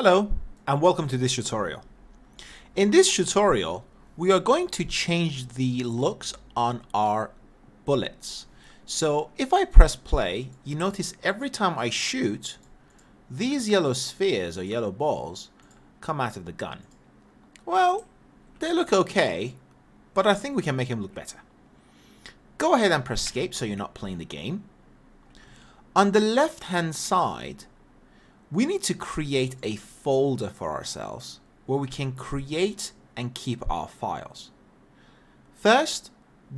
Hello and welcome to this tutorial. In this tutorial, we are going to change the looks on our bullets. So if I press play, you notice every time I shoot, these yellow spheres or yellow balls come out of the gun. Well, they look okay, but I think we can make them look better. Go ahead and press escape so you're not playing the game. On the left hand side, we need to create a folder for ourselves where we can create and keep our files. First,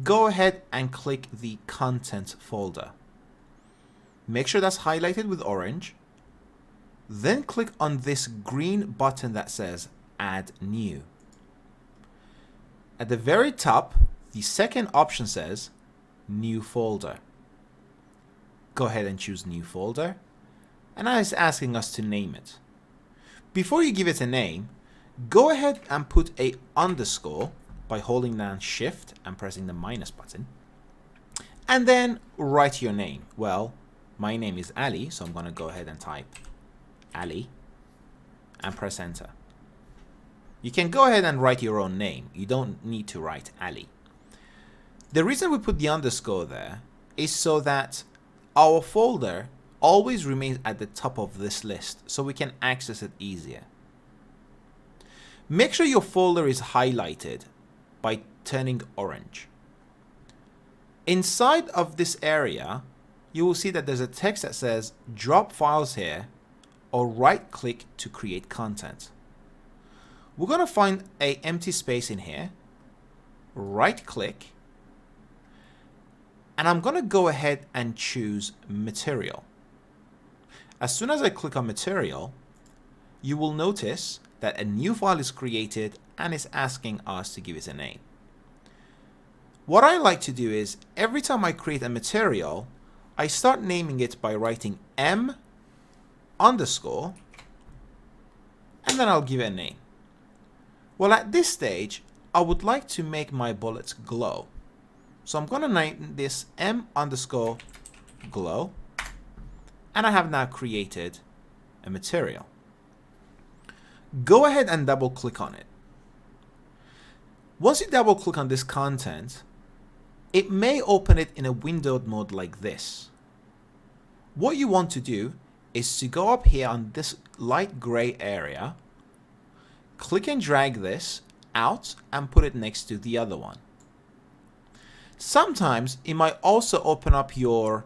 go ahead and click the content folder. Make sure that's highlighted with orange. Then click on this green button that says Add New. At the very top, the second option says New Folder. Go ahead and choose New Folder. And now it's asking us to name it. Before you give it a name, go ahead and put a underscore by holding down Shift and pressing the minus button. And then write your name. Well, my name is Ali, so I'm going to go ahead and type Ali and press enter. You can go ahead and write your own name. You don't need to write Ali. The reason we put the underscore there is so that our folder always remains at the top of this list so we can access it easier. Make sure your folder is highlighted by turning orange. Inside of this area, you will see that there's a text that says drop files here or right click to create content. We're going to find an empty space in here, right click, and I'm going to go ahead and choose material. As soon as I click on material, you will notice that a new file is created and it's asking us to give it a name. What I like to do is every time I create a material, I start naming it by writing M underscore and then I'll give it a name. Well, at this stage, I would like to make my bullets glow. So I'm going to name this M underscore glow. And I have now created a material. Go ahead and double click on it. Once you double click on this content, it may open it in a windowed mode like this. What you want to do is to go up here on this light gray area, click and drag this out and put it next to the other one. Sometimes it might also open up your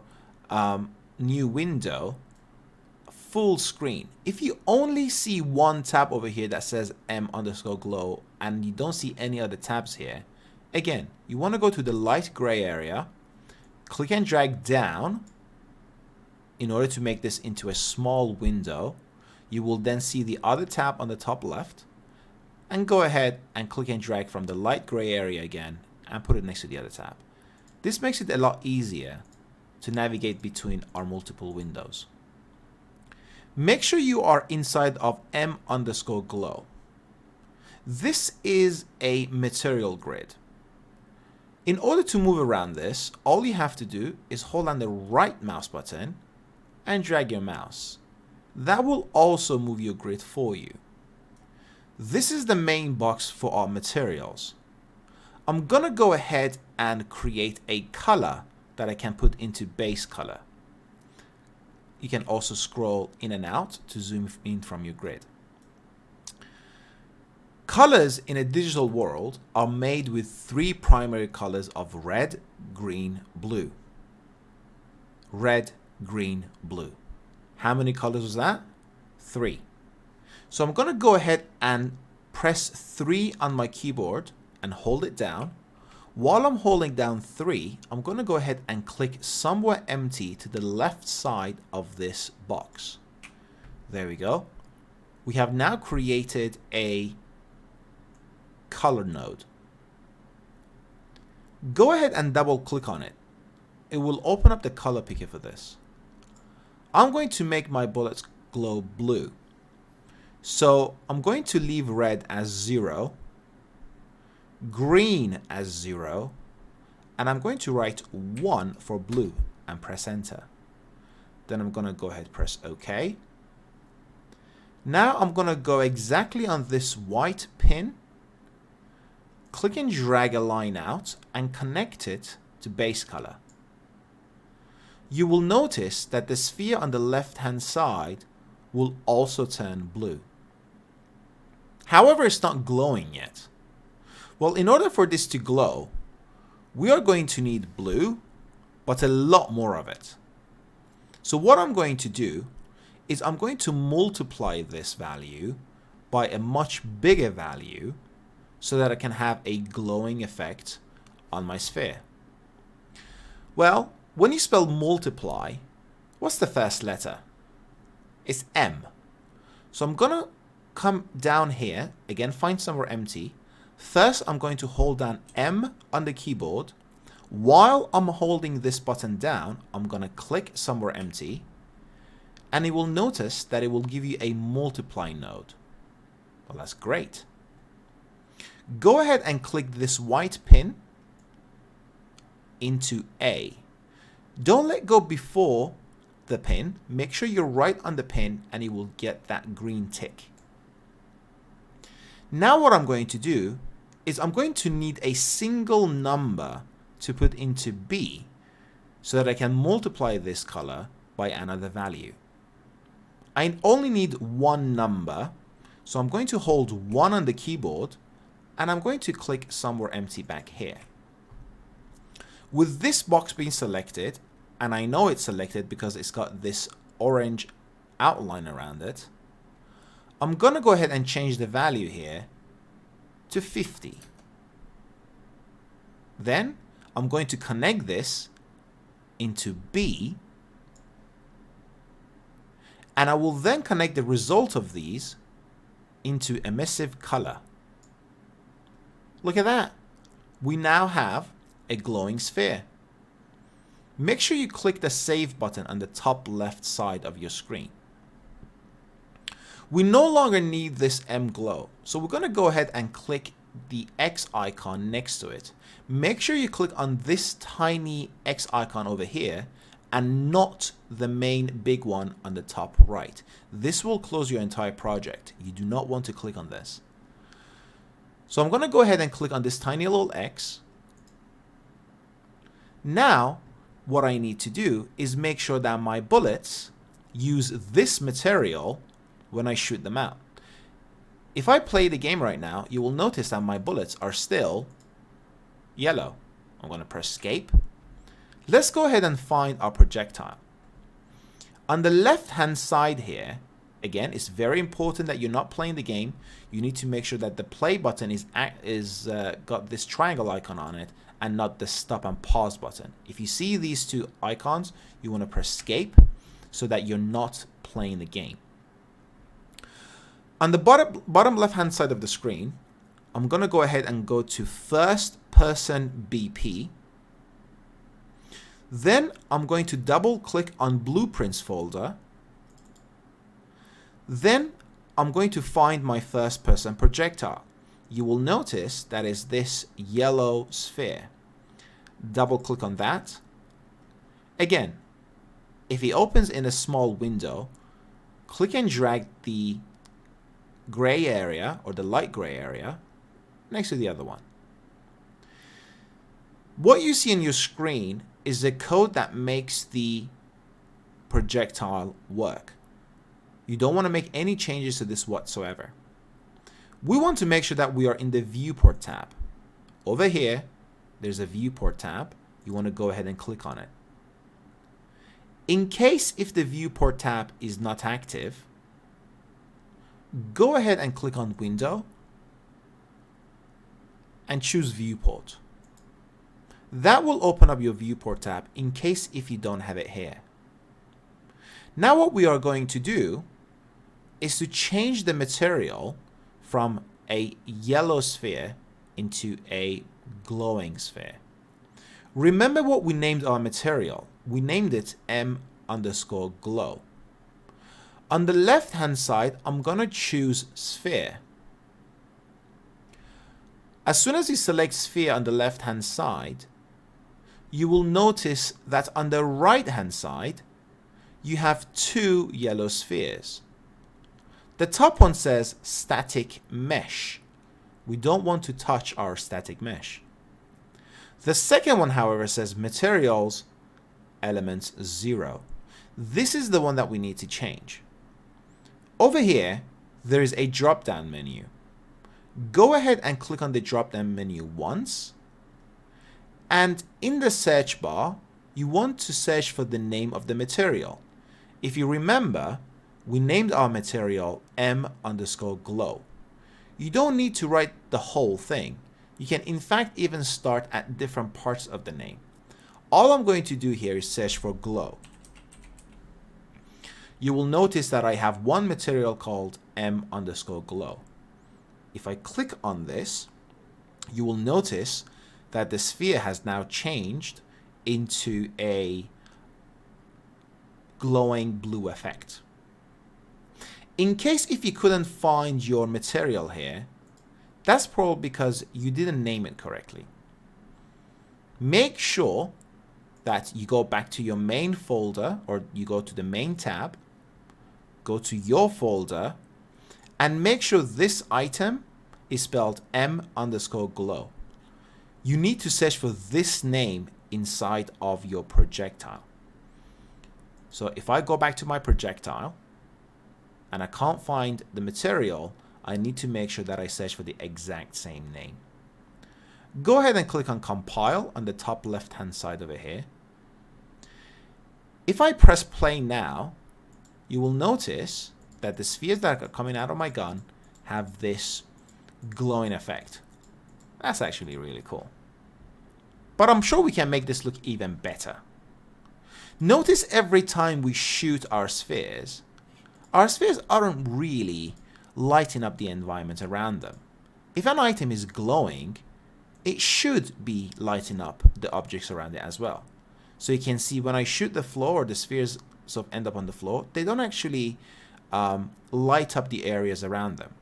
new window full screen. If you only see one tab over here that says M underscore glow and you don't see any other tabs here, again, you want to go to the light gray area, click and drag down in order to make this into a small window. You will then see the other tab on the top left and go ahead and click and drag from the light gray area again and put it next to the other tab. This makes it a lot easier to navigate between our multiple windows. Make sure you are inside of M underscore glow. This is a material grid. In order to move around this, all you have to do is hold on the right mouse button and drag your mouse. That will also move your grid for you. This is the main box for our materials. I'm gonna go ahead and create a color that I can put into base color. You can also scroll in and out to zoom in from your grid. Colors in a digital world are made with three primary colors of red, green, blue. Red, green, blue. How many colors was that? 3. So I'm going to go ahead and press 3 on my keyboard and hold it down. While I'm holding down 3, I'm going to go ahead and click somewhere empty to the left side of this box. There we go. We have now created a color node. Go ahead and double click on it. It will open up the color picker for this. I'm going to make my bullets glow blue. So I'm going to leave red as 0. Green as 0, and I'm going to write 1 for blue and press enter. Then I'm going to go ahead and press OK. Now I'm going to go exactly on this white pin, click and drag a line out and connect it to base color. You will notice that the sphere on the left hand side will also turn blue. However, it's not glowing yet. Well, in order for this to glow, we are going to need blue, but a lot more of it. So what I'm going to do is I'm going to multiply this value by a much bigger value so that I can have a glowing effect on my sphere. Well, when you spell multiply, what's the first letter? It's M. So I'm going to come down here, again, find somewhere empty. First, I'm going to hold down M on the keyboard. While I'm holding this button down, I'm going to click somewhere empty, and you will notice that it will give you a multiply node. Well, that's great. Go ahead and click this white pin into A. Don't let go before the pin. Make sure you're right on the pin and you will get that green tick. Now what I'm going to do is I'm going to need a single number to put into B so that I can multiply this color by another value. I only need one number, so I'm going to hold 1 on the keyboard and I'm going to click somewhere empty back here. With this box being selected, and I know it's selected because it's got this orange outline around it, I'm going to go ahead and change the value here to 50. Then I'm going to connect this into B, and I will then connect the result of these into emissive color. Look at that. We now have a glowing sphere. Make sure you click the save button on the top left side of your screen. We no longer need this M glow, so we're going to go ahead and click the X icon next to it. Make sure you click on this tiny X icon over here and not the main big one on the top right. This will close your entire project. You do not want to click on this. So I'm going to go ahead and click on this tiny little X. Now, what I need to do is make sure that my bullets use this material when I shoot them out. If I play the game right now, you will notice that my bullets are still yellow. I'm going to press escape. Let's go ahead and find our projectile. On the left hand side here, again, it's very important that you're not playing the game. You need to make sure that the play button is got this triangle icon on it and not the stop and pause button. If you see these two icons, you want to press escape so that you're not playing the game. On the bottom left hand side of the screen, I'm going to go ahead and go to first person BP. Then I'm going to double click on blueprints folder. Then I'm going to find my first person projectile. You will notice that is this yellow sphere. Double click on that. Again, if it opens in a small window, click and drag the gray area or the light gray area next to the other one. What you see on your screen is the code that makes the projectile work. You don't want to make any changes to this whatsoever. We want to make sure that we are in the viewport tab. Over here, there's a viewport tab. You want to go ahead and click on it. In case if the viewport tab is not active, go ahead and click on window and choose viewport. That will open up your viewport tab in case if you don't have it here. Now what we are going to do is to change the material from a yellow sphere into a glowing sphere. Remember what we named our material. We named it M_glow. On the left hand side, I'm going to choose sphere. As soon as you select sphere on the left hand side, you will notice that on the right hand side, you have two yellow spheres. The top one says static mesh. We don't want to touch our static mesh. The second one, however, says materials elements 0. This is the one that we need to change. Over here, there is a drop-down menu. Go ahead and click on the drop-down menu once. And in the search bar, you want to search for the name of the material. If you remember, we named our material M_glow. You don't need to write the whole thing. You can in fact even start at different parts of the name. All I'm going to do here is search for glow. You will notice that I have one material called M_glow. If I click on this, you will notice that the sphere has now changed into a glowing blue effect. In case if you couldn't find your material here, that's probably because you didn't name it correctly. Make sure that you go back to your main folder, or you go to the main tab, go to your folder, and make sure this item is spelled M_glow. You need to search for this name inside of your projectile. So if I go back to my projectile and I can't find the material, I need to make sure that I search for the exact same name. Go ahead and click on compile on the top left hand side over here. If I press play now, you will notice that the spheres that are coming out of my gun have this glowing effect. That's actually really cool. But I'm sure we can make this look even better. Notice every time we shoot our spheres aren't really lighting up the environment around them. If an item is glowing, it should be lighting up the objects around it as well. So you can see when I shoot the floor, or the spheres sort of end up on the floor, they don't actually light up the areas around them.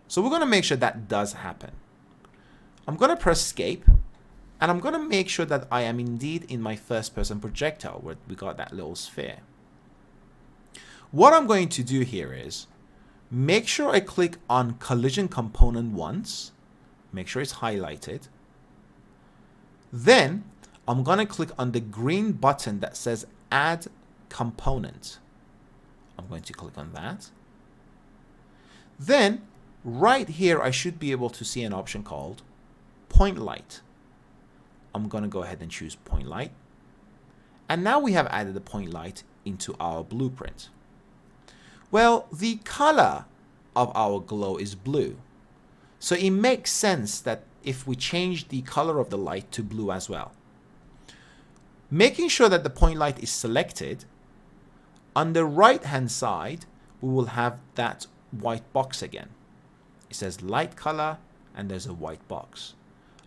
So we're going to make sure that does happen. I'm going to press escape, and I'm going to make sure that I am indeed in my first person projectile where we got that little sphere. What I'm going to do here is make sure I click on collision component once, make sure it's highlighted. Then I'm going to click on the green button that says add component. I'm going to click on that. Then right here I should be able to see an option called point light. I'm going to go ahead and choose point light. And now we have added the point light into our blueprint. Well, the color of our glow is blue. So it makes sense that if we change the color of the light to blue as well. Making sure that the point light is selected, on the right hand side, we will have that white box again. It says light color and there's a white box.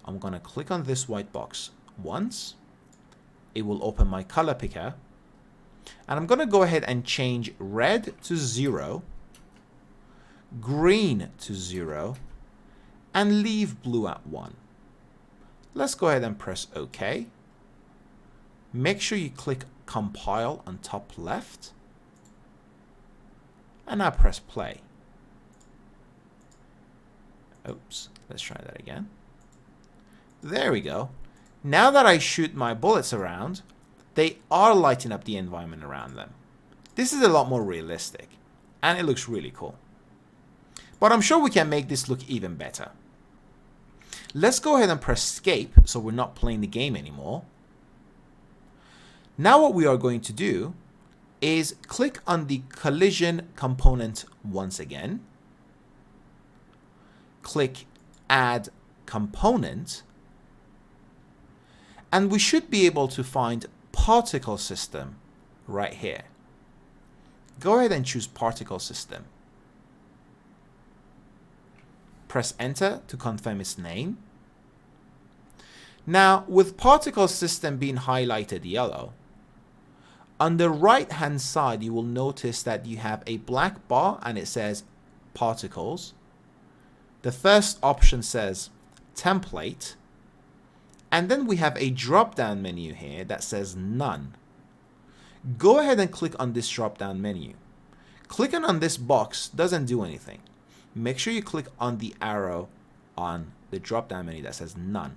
I'm going to click on this white box once. It will open my color picker. And I'm going to go ahead and change red to 0, green to 0, and leave blue at 1. Let's go ahead and press OK. Make sure you click compile on top left. And now press play. Oops, let's try that again. There we go. Now that I shoot my bullets around, they are lighting up the environment around them. This is a lot more realistic, and it looks really cool. But I'm sure we can make this look even better. Let's go ahead and press escape so we're not playing the game anymore. Now what we are going to do is click on the collision component once again. Click add component. And we should be able to find particle system right here. Go ahead and choose particle system. Press enter to confirm its name. Now, with particle system being highlighted yellow, on the right hand side you will notice that you have a black bar and it says particles. The first option says template. And then we have a drop down menu here that says none. Go ahead and click on this drop down menu. Clicking on this box doesn't do anything. Make sure you click on the arrow on the drop down menu that says none.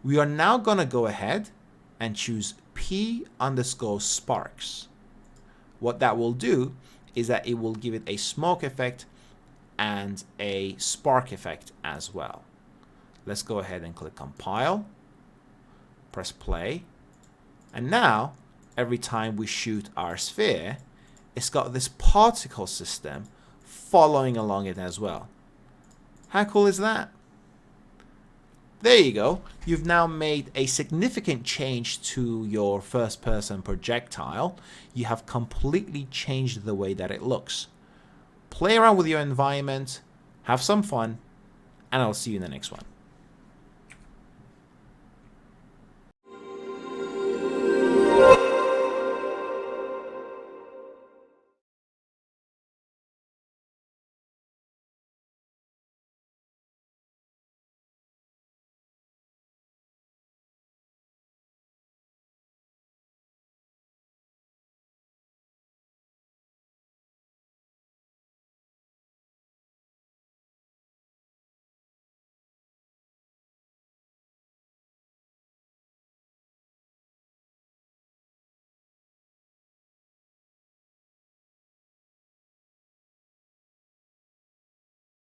We are now going to go ahead and choose P_sparks. What that will do is that it will give it a smoke effect and a spark effect as well. Let's go ahead and click compile, press play, and now every time we shoot our sphere, it's got this particle system following along it as well. How cool is that? There you go. You've now made a significant change to your first-person projectile. You have completely changed the way that it looks. Play around with your environment, have some fun, and I'll see you in the next one.